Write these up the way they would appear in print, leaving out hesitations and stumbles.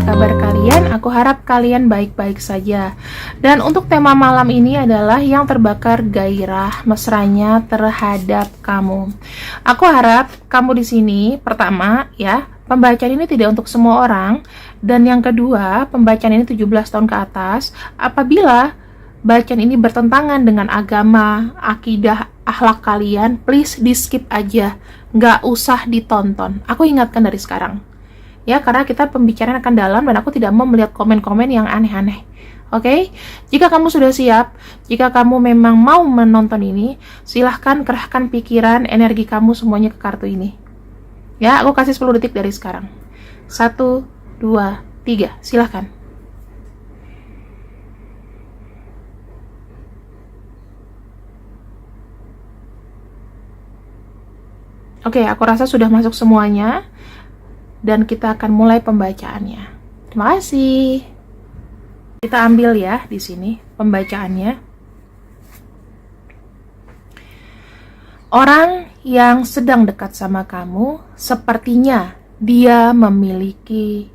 kabar kalian? Aku harap kalian baik-baik saja. Dan untuk tema malam ini adalah yang terbakar gairah mesranya terhadap kamu. Aku harap kamu di sini, pertama ya, pembacaan ini tidak untuk semua orang. Dan yang kedua, pembacaan ini 17 tahun ke atas. Apabila bacaan ini bertentangan dengan agama, akidah, akhlak kalian, please di skip aja. Nggak usah ditonton. Aku ingatkan dari sekarang. Ya, karena kita pembicaraan akan dalam dan aku tidak mau melihat komen-komen yang aneh-aneh. Oke? Jika kamu sudah siap, jika kamu memang mau menonton ini, silahkan kerahkan pikiran, energi kamu semuanya ke kartu ini. Ya, aku kasih 10 detik dari sekarang. 1, 2, 3. Silahkan. Oke, aku rasa sudah masuk semuanya. Dan kita akan mulai pembacaannya. Terima kasih. Kita ambil ya di sini pembacaannya. Orang yang sedang dekat sama kamu, sepertinya dia memiliki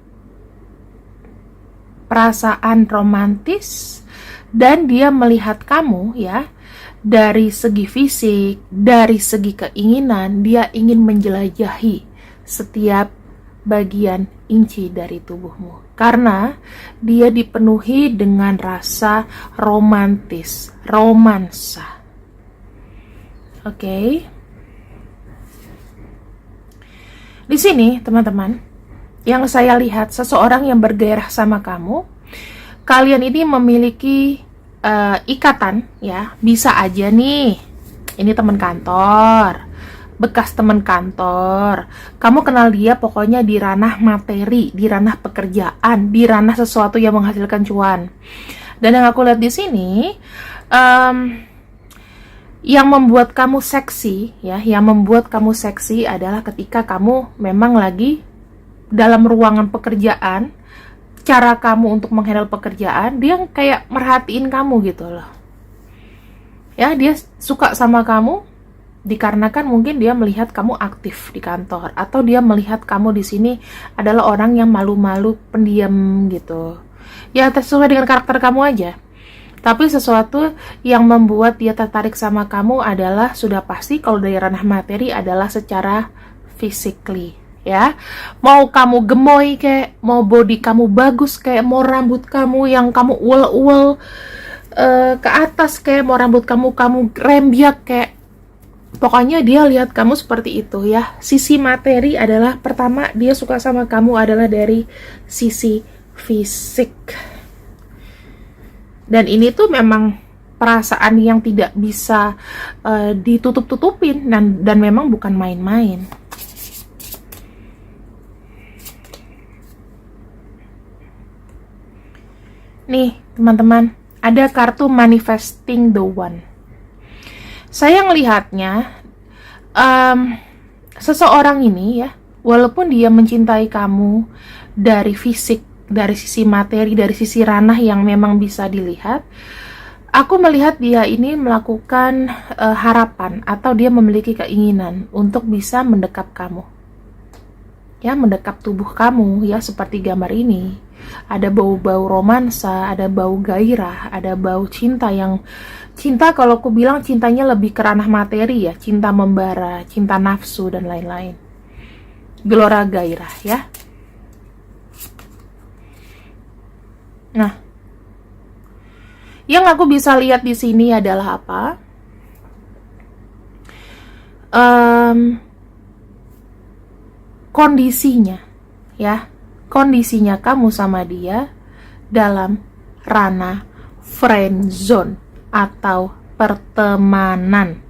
perasaan romantis dan dia melihat kamu ya, dari segi fisik, dari segi keinginan, dia ingin menjelajahi setiap bagian inci dari tubuhmu karena dia dipenuhi dengan rasa romantis, romansa. Oke. Di sini, teman-teman, yang saya lihat seseorang yang bergairah sama kamu, kalian ini memiliki ikatan ya, bisa aja nih. Ini teman kantor, bekas teman kantor, kamu kenal dia pokoknya di ranah materi, di ranah pekerjaan, di ranah sesuatu yang menghasilkan cuan. Dan yang aku lihat di sini, yang membuat kamu seksi, ya, yang membuat kamu seksi adalah ketika kamu memang lagi dalam ruangan pekerjaan, cara kamu untuk menghandle pekerjaan, dia kayak merhatiin kamu gitu loh. Ya, dia suka sama kamu. Dikarenakan mungkin dia melihat kamu aktif di kantor, atau dia melihat kamu di sini adalah orang yang malu-malu, pendiam gitu. Ya, sesuai dengan karakter kamu aja. Tapi sesuatu yang membuat dia tertarik sama kamu adalah sudah pasti kalau dari ranah materi adalah secara physically, ya. Mau kamu gemoy kayak, mau body kamu bagus kayak, mau rambut kamu yang kamu uel-uel ke atas kayak, mau rambut kamu rembiak kayak. Pokoknya dia lihat kamu seperti itu ya. Sisi materi adalah pertama, dia suka sama kamu adalah dari sisi fisik. Dan ini tuh memang perasaan yang tidak bisa ditutup-tutupin dan memang bukan main-main. Nih, teman-teman, ada kartu manifesting the one. Saya ngelihatnya seseorang ini ya, walaupun dia mencintai kamu dari fisik, dari sisi materi, dari sisi ranah yang memang bisa dilihat, aku melihat dia ini melakukan harapan atau dia memiliki keinginan untuk bisa mendekap kamu. Ya, mendekap tubuh kamu ya, seperti gambar ini. Ada bau-bau romansa, ada bau gairah, ada bau cinta yang cinta, kalau aku bilang cintanya lebih ke ranah materi ya, cinta membara, cinta nafsu dan lain-lain. Gelora gairah ya. Nah, yang aku bisa lihat di sini adalah apa? Kondisinya ya. Kondisinya kamu sama dia dalam ranah friend zone atau pertemanan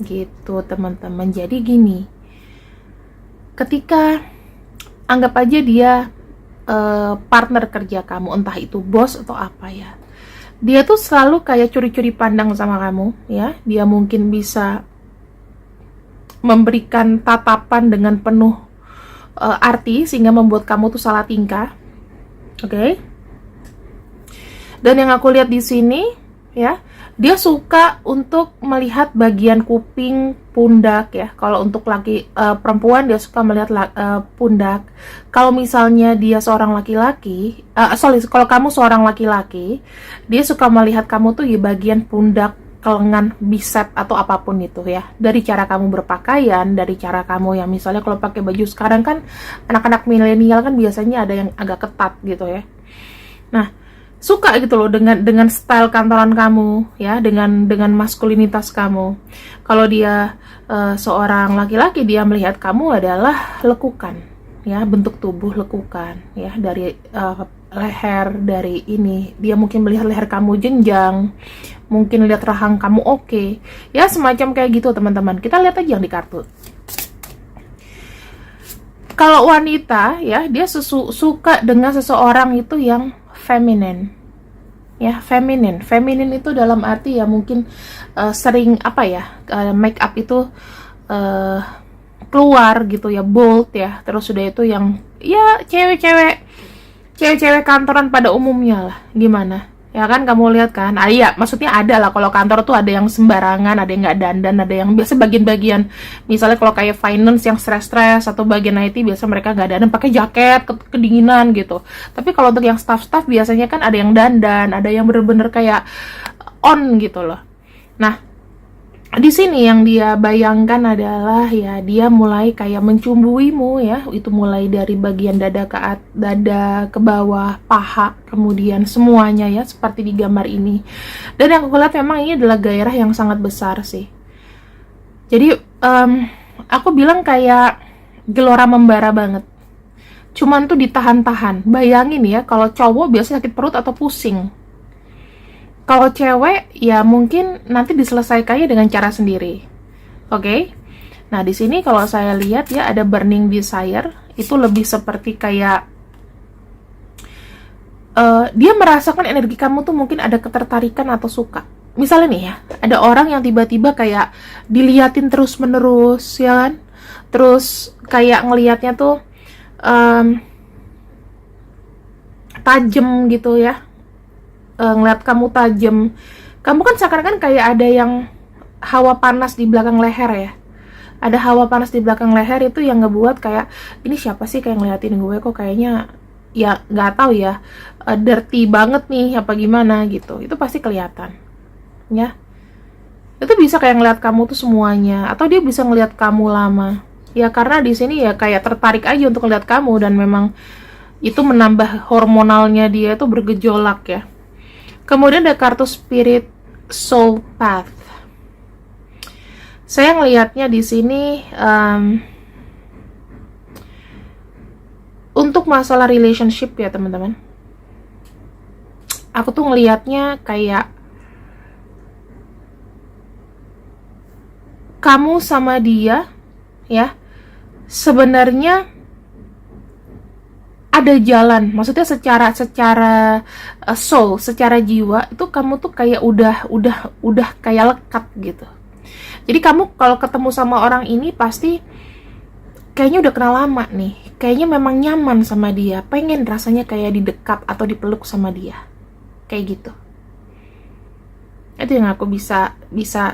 gitu, teman-teman. Jadi gini, ketika anggap aja dia partner kerja kamu, entah itu bos atau apa ya, dia tuh selalu kayak curi-curi pandang sama kamu ya. Dia mungkin bisa memberikan tatapan dengan penuh arti sehingga membuat kamu tuh salah tingkah. Oke. Dan yang aku lihat di sini ya, Dia suka untuk melihat bagian kuping, pundak ya. Kalau untuk perempuan dia suka melihat pundak. Kalau misalnya dia seorang laki-laki, kalau kamu seorang laki-laki, dia suka melihat kamu tuh di bagian pundak, kelengan, bicep atau apapun itu ya. Dari cara kamu berpakaian, dari cara kamu yang misalnya kalau pakai baju sekarang kan anak-anak milenial kan biasanya ada yang agak ketat gitu ya. Nah, suka gitu loh dengan style kantoran kamu ya, dengan maskulinitas kamu. Kalau dia seorang laki-laki, dia melihat kamu adalah lekukan ya, bentuk tubuh lekukan ya, dari leher, dari ini dia mungkin melihat leher kamu jenjang, mungkin lihat rahang kamu oke. Ya semacam kayak gitu teman-teman. Kita lihat aja yang di kartu. Kalau wanita ya, dia suka dengan seseorang itu yang feminin ya, feminin itu dalam arti ya mungkin sering make up itu keluar gitu ya, bold ya, terus sudah itu yang ya cewek-cewek kantoran pada umumnya lah, gimana ya kan, kamu lihat kan, iya maksudnya ada lah, kalau kantor tuh ada yang sembarangan, ada yang nggak dandan, ada yang biasa bagian-bagian, misalnya kalau kayak finance yang stres-stres atau bagian IT biasa mereka nggak dandan, pakai jaket kedinginan gitu. Tapi kalau untuk yang staff-staff biasanya kan ada yang dandan, ada yang bener-bener kayak on gitu loh. Nah, di sini yang dia bayangkan adalah ya dia mulai kayak mencumbuimu ya, itu mulai dari bagian dada ke bawah, paha, kemudian semuanya ya seperti di gambar ini. Dan yang aku lihat memang ini adalah gairah yang sangat besar sih. Jadi aku bilang kayak gelora membara banget. Cuman tuh ditahan-tahan. Bayangin ya, kalau cowok biasa sakit perut atau pusing. Kalau cewek ya mungkin nanti diselesaikannya dengan cara sendiri. Oke? Nah, di sini kalau saya lihat ya ada burning desire, itu lebih seperti kayak dia merasakan energi kamu tuh mungkin ada ketertarikan atau suka. Misalnya nih ya, ada orang yang tiba-tiba kayak diliatin terus-menerus ya kan? Terus kayak ngelihatnya tuh tajam gitu ya. Ngeliat kamu tajam, kamu kan seakan-akan kayak ada yang hawa panas di belakang leher ya, ada hawa panas di belakang leher itu yang ngebuat kayak ini siapa sih kayak ngeliatin gue, kok kayaknya ya nggak tahu ya, dirty banget nih apa gimana gitu, itu pasti kelihatan ya. Itu bisa kayak ngeliat kamu tuh semuanya, atau dia bisa ngeliat kamu lama ya, karena di sini ya kayak tertarik aja untuk ngeliat kamu, dan memang itu menambah hormonalnya dia itu bergejolak ya. Kemudian ada kartu Spirit Soul Path. Saya ngelihatnya di sini untuk masalah relationship ya teman-teman. Aku tuh ngelihatnya kayak kamu sama dia ya, sebenarnya ada jalan, maksudnya secara soul, secara jiwa itu kamu tuh kayak udah kayak lekat gitu. Jadi kamu kalau ketemu sama orang ini pasti kayaknya udah kenal lama nih, kayaknya memang nyaman sama dia, pengen rasanya kayak didekat atau dipeluk sama dia, kayak gitu. Itu yang aku bisa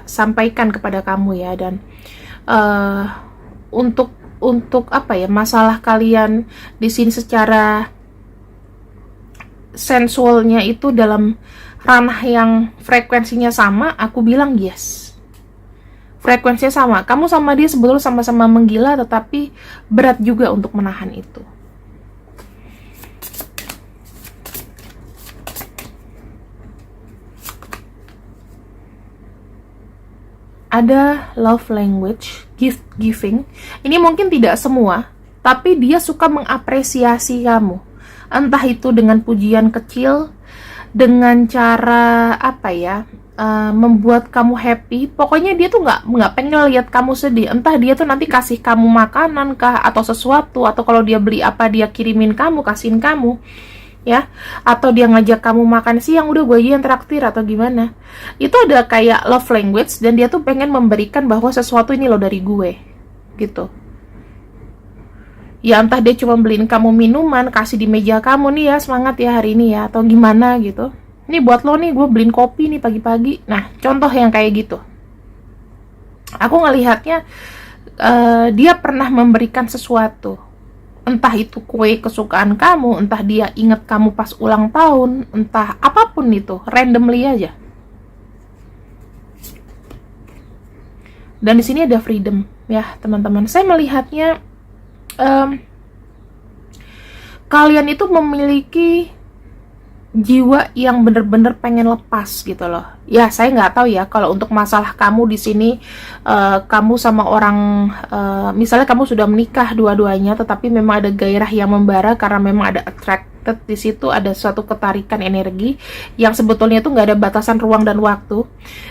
sampaikan kepada kamu ya. Dan untuk apa ya, masalah kalian di sini secara sensualnya itu dalam ranah yang frekuensinya sama, aku bilang yes. Frekuensinya sama. Kamu sama dia sebetulnya sama-sama menggila, tetapi berat juga untuk menahan itu. Ada love language, gift giving. Ini mungkin tidak semua, tapi dia suka mengapresiasi kamu. Entah itu dengan pujian kecil, dengan cara apa ya, membuat kamu happy. Pokoknya dia tuh nggak pengen lihat kamu sedih. Entah dia tuh nanti kasih kamu makanan kah atau sesuatu, atau kalau dia beli apa dia kirimin kamu, kasihin kamu. Ya, atau dia ngajak kamu makan siang, udah gue aja yang traktir atau gimana. Itu ada kayak love language, dan dia tuh pengen memberikan bahwa sesuatu ini lo dari gue gitu. Ya entah dia cuma beliin kamu minuman, kasih di meja kamu nih ya, semangat ya hari ini ya, atau gimana gitu. Ini buat lo nih, gue beliin kopi nih pagi-pagi. Nah, contoh yang kayak gitu. Aku ngelihatnya dia pernah memberikan sesuatu. Entah itu kue kesukaan kamu, entah dia inget kamu pas ulang tahun, entah apapun itu, randomly aja. Dan di sini ada freedom, ya teman-teman. Saya melihatnya kalian itu memiliki jiwa yang bener-bener pengen lepas gitu loh. Ya, saya nggak tahu ya kalau untuk masalah kamu di sini, kamu sama orang, misalnya kamu sudah menikah dua-duanya, tetapi memang ada gairah yang membara karena memang ada attracted di situ, ada suatu ketarikan energi yang sebetulnya itu nggak ada batasan ruang dan waktu.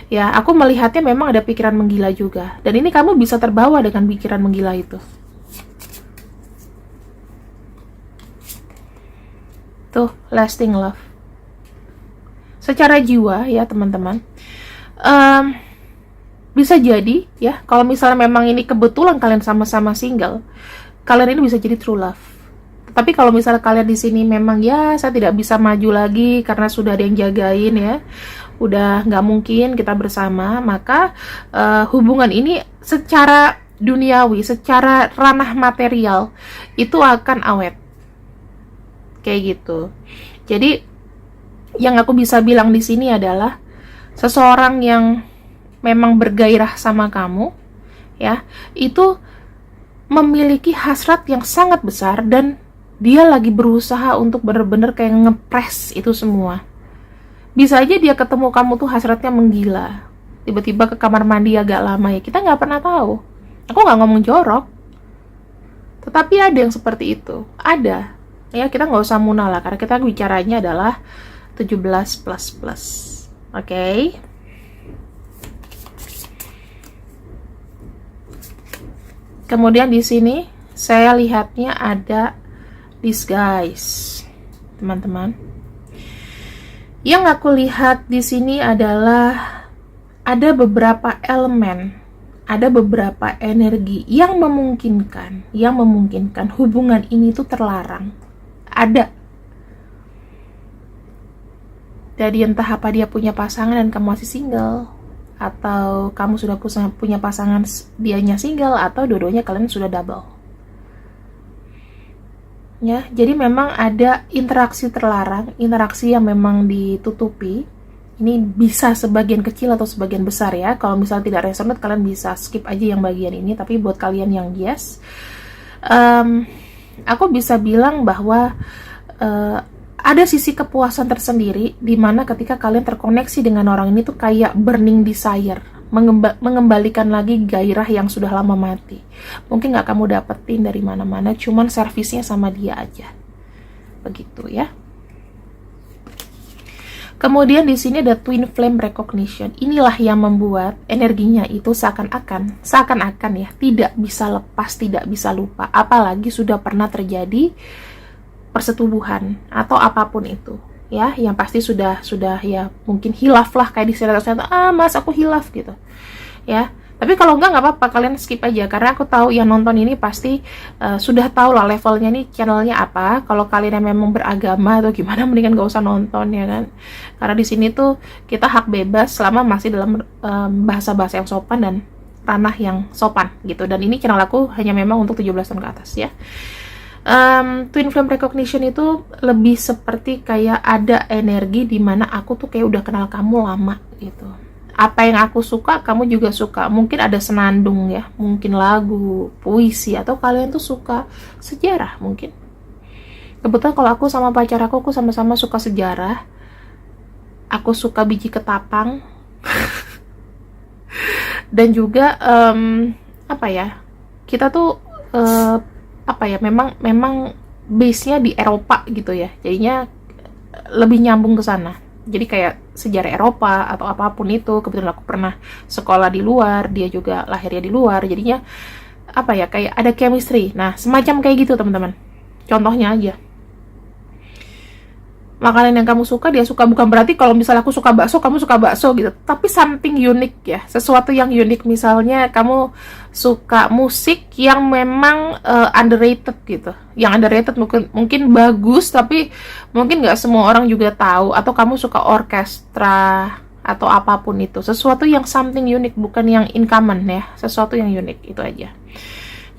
Ya, aku melihatnya memang ada pikiran menggila juga, dan ini kamu bisa terbawa dengan pikiran menggila itu. Tuh, lasting love. Secara jiwa ya teman-teman, bisa jadi ya, kalau misalnya memang ini kebetulan kalian sama-sama single, kalian ini bisa jadi true love. Tapi kalau misalnya kalian di sini memang ya, saya tidak bisa maju lagi karena sudah ada yang jagain ya, udah nggak mungkin kita bersama, maka hubungan ini secara duniawi, secara ranah material itu akan awet kayak gitu. Jadi yang aku bisa bilang di sini adalah seseorang yang memang bergairah sama kamu ya, itu memiliki hasrat yang sangat besar dan dia lagi berusaha untuk benar-benar kayak ngepres itu semua. Bisa aja dia ketemu kamu tuh hasratnya menggila, tiba-tiba ke kamar mandi agak lama ya, kita nggak pernah tahu. Aku nggak ngomong jorok, tetapi ada yang seperti itu, ada ya. Kita nggak usah munah lah, karena kita bicaranya adalah 17++. Oke. Kemudian di sini saya lihatnya ada disguise, teman-teman. Yang aku lihat di sini adalah ada beberapa elemen, ada beberapa energi yang memungkinkan hubungan ini tuh terlarang. Ada. Jadi entah apa dia punya pasangan dan kamu masih single, atau kamu sudah punya pasangan dianya single, atau dua-duanya kalian sudah double. Ya, jadi memang ada interaksi terlarang, interaksi yang memang ditutupi. Ini bisa sebagian kecil atau sebagian besar ya. Kalau misalnya tidak resonate, kalian bisa skip aja yang bagian ini. Tapi buat kalian yang yes, aku bisa bilang bahwa ada sisi kepuasan tersendiri di mana ketika kalian terkoneksi dengan orang ini tuh kayak burning desire, mengembalikan lagi gairah yang sudah lama mati. Mungkin nggak kamu dapetin dari mana-mana, cuman servisnya sama dia aja, begitu ya. Kemudian di sini ada twin flame recognition. Inilah yang membuat energinya itu seakan-akan ya tidak bisa lepas, tidak bisa lupa, apalagi sudah pernah terjadi persetubuhan atau apapun itu ya, yang pasti sudah ya mungkin hilaf lah, kayak di sinetron, mas aku hilaf gitu ya. Tapi kalau nggak apa-apa, kalian skip aja, karena aku tahu yang nonton ini pasti sudah tahu lah levelnya nih, channelnya apa. Kalau kalian yang memang beragama atau gimana, mendingan gak usah nonton ya kan, karena di sini tuh kita hak bebas selama masih dalam bahasa-bahasa yang sopan dan ranah yang sopan gitu. Dan ini channel aku hanya memang untuk 17 tahun ke atas ya. Twin flame recognition itu lebih seperti kayak ada energi di mana aku tuh kayak udah kenal kamu lama gitu. Apa yang aku suka, kamu juga suka. Mungkin ada senandung ya, mungkin lagu, puisi, atau kalian tuh suka sejarah mungkin. Kebetulan kalau aku sama pacar aku sama-sama suka sejarah. Aku suka biji ketapang. Dan juga apa ya? Kita tuh apa ya, memang base-nya di Eropa gitu ya, jadinya lebih nyambung ke sana. Jadi kayak sejarah Eropa atau apapun itu, kebetulan aku pernah sekolah di luar, dia juga lahirnya di luar, jadinya apa ya, kayak ada chemistry. Nah, semacam kayak gitu teman-teman. Contohnya aja, makanan yang kamu suka dia suka. Bukan berarti kalau misalnya aku suka bakso kamu suka bakso gitu, tapi something unik ya, sesuatu yang unik. Misalnya kamu suka musik yang memang underrated gitu, yang underrated mungkin bagus tapi mungkin nggak semua orang juga tahu. Atau kamu suka orkestra atau apapun itu, sesuatu yang something unik, bukan yang uncommon ya, sesuatu yang unik, itu aja.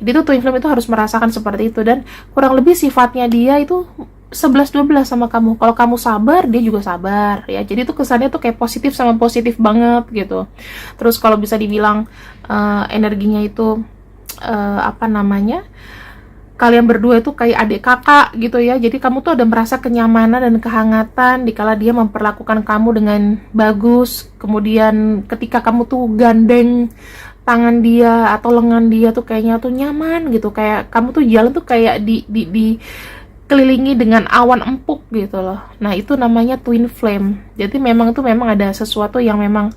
Jadi tuh twin flame itu harus merasakan seperti itu, dan kurang lebih sifatnya dia itu 11-12 sama kamu. Kalau kamu sabar, dia juga sabar ya. Jadi tuh kesannya tuh kayak positif sama positif banget gitu. Terus kalau bisa dibilang energinya itu apa namanya, kalian berdua itu kayak adik kakak gitu ya. Jadi kamu tuh ada merasa kenyamanan dan kehangatan dikala dia memperlakukan kamu dengan bagus. Kemudian ketika kamu tuh gandeng tangan dia atau lengan dia tuh kayaknya tuh nyaman gitu. Kayak kamu tuh jalan tuh kayak di kelilingi dengan awan empuk gitu loh. Nah itu namanya twin flame. Jadi memang ada sesuatu yang memang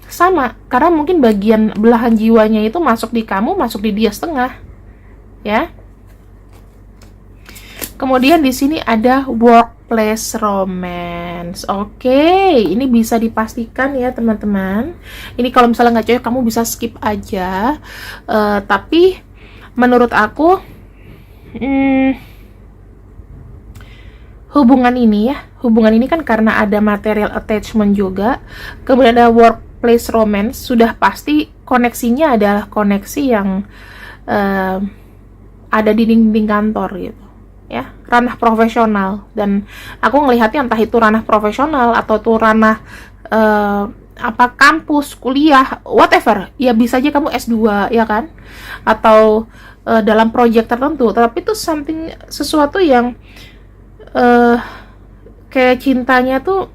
sama, karena mungkin bagian belahan jiwanya itu masuk di kamu, masuk di dia setengah ya. Kemudian di sini ada workplace romance. Oke, ini bisa dipastikan ya teman-teman. Ini kalau misalnya nggak cocok kamu bisa skip aja. Tapi menurut aku hubungan ini kan karena ada material attachment juga, kemudian ada workplace romance, sudah pasti koneksinya adalah koneksi yang ada di dinding kantor gitu ya, ranah profesional. Dan aku ngelihatnya entah itu ranah profesional atau tuh ranah kampus, kuliah, whatever ya, bisa aja kamu S2 ya kan, atau dalam project tertentu, tapi itu sesuatu yang kayak cintanya tuh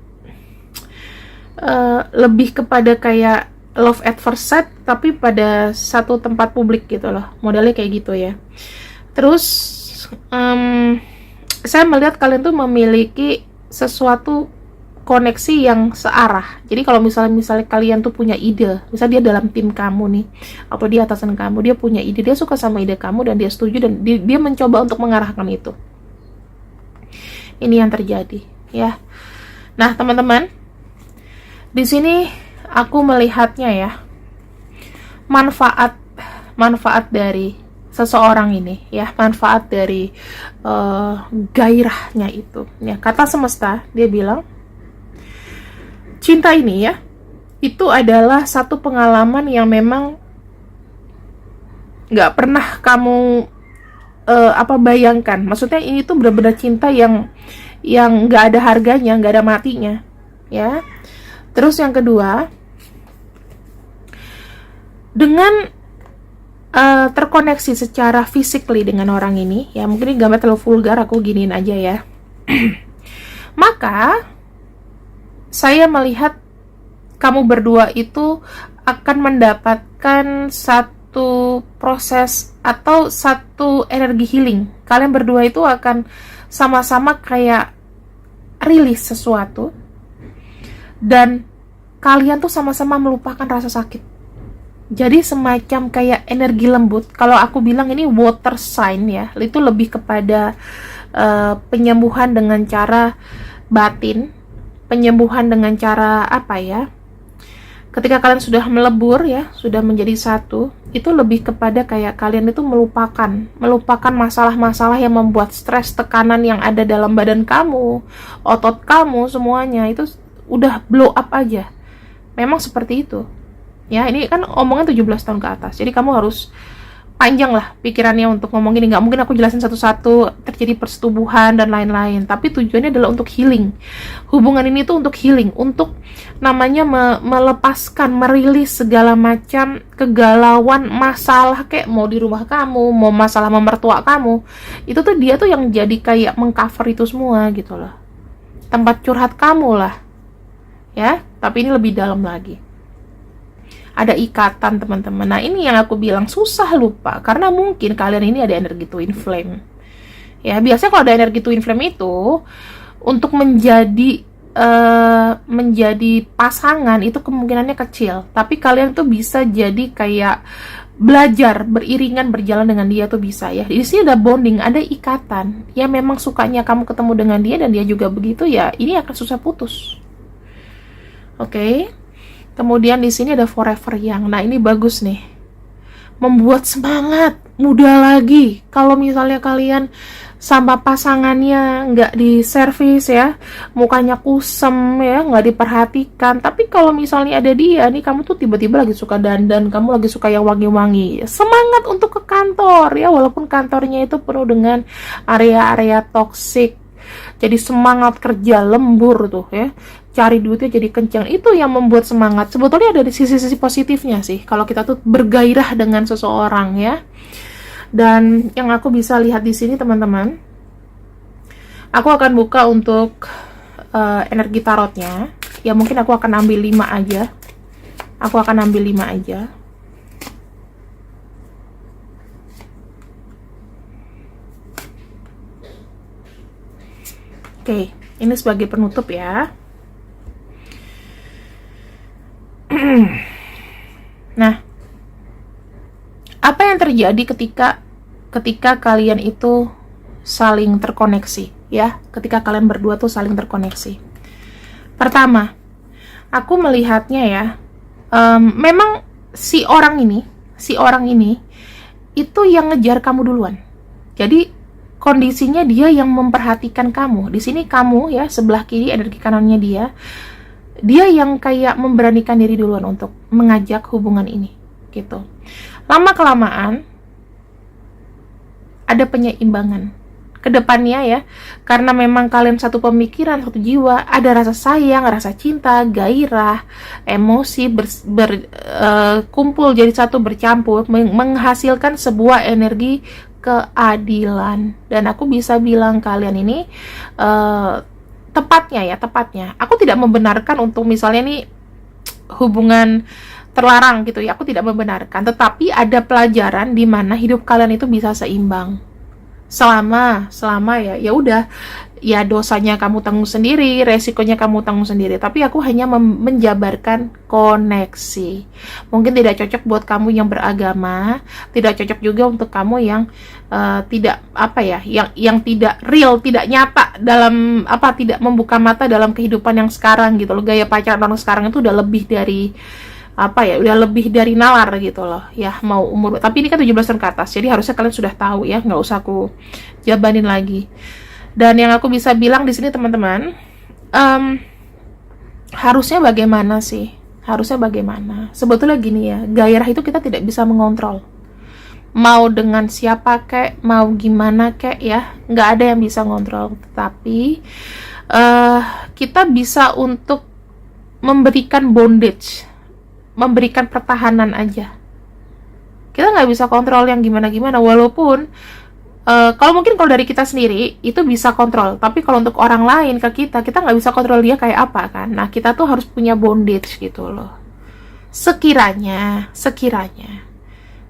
lebih kepada kayak love at first sight, tapi pada satu tempat publik gitu loh, modelnya kayak gitu ya. Terus saya melihat kalian tuh memiliki sesuatu koneksi yang searah. Jadi kalau misalnya kalian tuh punya ide, misalnya dia dalam tim kamu nih, atau dia atasan kamu, dia punya ide, dia suka sama ide kamu dan dia setuju, dan dia mencoba untuk mengarahkan itu. Ini yang terjadi ya. Nah teman-teman, di sini aku melihatnya ya, manfaat dari seseorang ini ya, manfaat dari gairahnya itu ya. Kata semesta, dia bilang cinta ini ya, itu adalah satu pengalaman yang memang nggak pernah kamu bayangkan. Maksudnya ini tuh benar-benar cinta yang nggak ada harganya, nggak ada matinya ya. Terus yang kedua, dengan terkoneksi secara physically dengan orang ini ya, mungkin ini gambar terlalu vulgar, aku giniin aja ya. Maka saya melihat kamu berdua itu akan mendapatkan satu proses atau satu energi healing. Kalian berdua itu akan sama-sama kayak rilis sesuatu, dan kalian tuh sama-sama melupakan rasa sakit. Jadi semacam kayak energi lembut. Kalau aku bilang ini water sign ya, itu lebih kepada penyembuhan dengan cara batin, penyembuhan dengan cara apa ya, ketika kalian sudah melebur ya, sudah menjadi satu, itu lebih kepada kayak kalian itu melupakan masalah-masalah yang membuat stres, tekanan yang ada dalam badan kamu, otot kamu, semuanya itu udah blow up aja. Memang seperti itu ya. Ini kan omongan 17 tahun ke atas, jadi kamu harus panjang lah pikirannya untuk ngomong gini. Nggak mungkin aku jelasin satu-satu, terjadi persetubuhan dan lain-lain, tapi tujuannya adalah untuk healing. Hubungan ini tuh untuk healing, untuk namanya melepaskan, merilis segala macam kegalauan, masalah, kayak mau di rumah kamu, mau masalah sama mertua kamu, itu tuh dia tuh yang jadi kayak mengcover itu semua gitu loh, tempat curhat kamu lah ya. Tapi ini lebih dalam lagi, ada ikatan teman-teman. Nah ini yang aku bilang susah lupa, karena mungkin kalian ini ada energi twin flame ya. Biasanya kalau ada energi twin flame itu untuk menjadi pasangan itu kemungkinannya kecil, tapi kalian tuh bisa jadi kayak belajar beriringan berjalan dengan dia tuh bisa ya. Di sini ada bonding, ada ikatan. Ya memang sukanya kamu ketemu dengan dia dan dia juga begitu ya. Ini akan susah putus. Oke. Kemudian di sini ada forever young. Nah, ini bagus nih. Membuat semangat, muda lagi. Kalau misalnya kalian sama pasangannya nggak diservis ya, mukanya kusem ya, nggak diperhatikan. Tapi kalau misalnya ada dia nih, kamu tuh tiba-tiba lagi suka dandan, kamu lagi suka yang wangi-wangi, semangat untuk ke kantor ya, walaupun kantornya itu penuh dengan area-area toksik. Jadi semangat kerja, lembur tuh ya, cari duitnya jadi kencang. Itu yang membuat semangat. Sebetulnya ada di sisi-sisi positifnya sih kalau kita tuh bergairah dengan seseorang ya. Dan yang aku bisa lihat di sini teman-teman, aku akan buka untuk energi tarotnya. Ya mungkin aku akan ambil 5 aja. Aku akan ambil 5 aja. Oke, ini sebagai penutup ya. Nah, apa yang terjadi ketika kalian itu saling terkoneksi ya, ketika kalian berdua tuh saling terkoneksi? Pertama, aku melihatnya ya, memang si orang ini itu yang ngejar kamu duluan. Jadi kondisinya dia yang memperhatikan kamu. Di sini kamu ya, sebelah kiri energi kanannya dia yang kayak memberanikan diri duluan untuk mengajak hubungan ini gitu. Lama kelamaan ada penyeimbangan ke depannya ya, karena memang kalian satu pemikiran, satu jiwa, ada rasa sayang, rasa cinta, gairah, emosi kumpul jadi satu, bercampur, menghasilkan sebuah energi keadilan. Dan aku bisa bilang kalian ini tepatnya, aku tidak membenarkan untuk misalnya nih hubungan terlarang gitu ya, aku tidak membenarkan, tetapi ada pelajaran di mana hidup kalian itu bisa seimbang selama ya udah ya, dosanya kamu tanggung sendiri, resikonya kamu tanggung sendiri. Tapi aku hanya menjabarkan koneksi. Mungkin tidak cocok buat kamu yang beragama, tidak cocok juga untuk kamu yang tidak yang tidak real, tidak nyata dalam tidak membuka mata dalam kehidupan yang sekarang gitu loh. Gaya pacaran orang sekarang itu udah lebih dari udah lebih dari nalar gitu loh ya, mau umur, tapi ini kan 17 tahun ke atas, jadi harusnya kalian sudah tahu ya, nggak usah aku jabanin lagi. Dan yang aku bisa bilang di sini teman-teman, harusnya bagaimana sih? Harusnya bagaimana? Sebetulnya gini ya, gairah itu kita tidak bisa mengontrol. Mau dengan siapa kek, mau gimana kek ya, nggak ada yang bisa ngontrol. Tetapi kita bisa untuk memberikan bondage, memberikan pertahanan aja. Kita nggak bisa kontrol yang gimana-gimana, walaupun kalau mungkin kalau dari kita sendiri itu bisa kontrol, tapi kalau untuk orang lain ke kita nggak bisa kontrol dia kayak apa kan. Nah, kita tuh harus punya bondage gitu loh. Sekiranya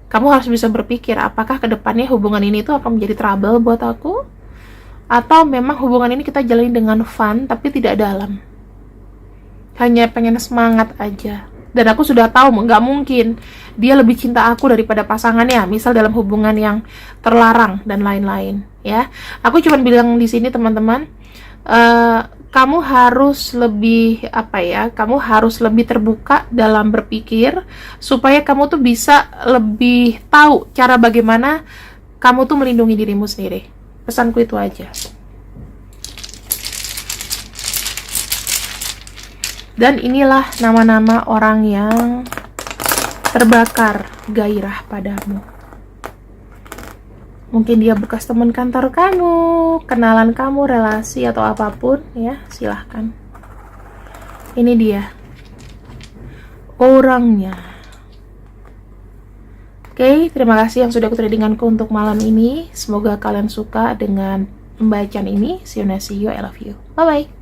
kamu harus bisa berpikir, apakah kedepannya hubungan ini tuh akan menjadi trouble buat aku, atau memang hubungan ini kita jalani dengan fun tapi tidak dalam, hanya pengen semangat aja. Dan aku sudah tahu nggak mungkin dia lebih cinta aku daripada pasangannya, misal dalam hubungan yang terlarang dan lain-lain ya. Aku cuma bilang di sini teman-teman, kamu harus lebih kamu harus lebih terbuka dalam berpikir, supaya kamu tuh bisa lebih tahu cara bagaimana kamu tuh melindungi dirimu sendiri. Pesanku itu aja. Dan inilah nama-nama orang yang terbakar gairah padamu. Mungkin dia bekas teman kantor kamu, kenalan kamu, relasi atau apapun ya, silahkan. Ini dia orangnya. Oke, terima kasih yang sudah tradinganku untuk malam ini. Semoga kalian suka dengan pembacaan ini. See you, I love you. Bye-bye.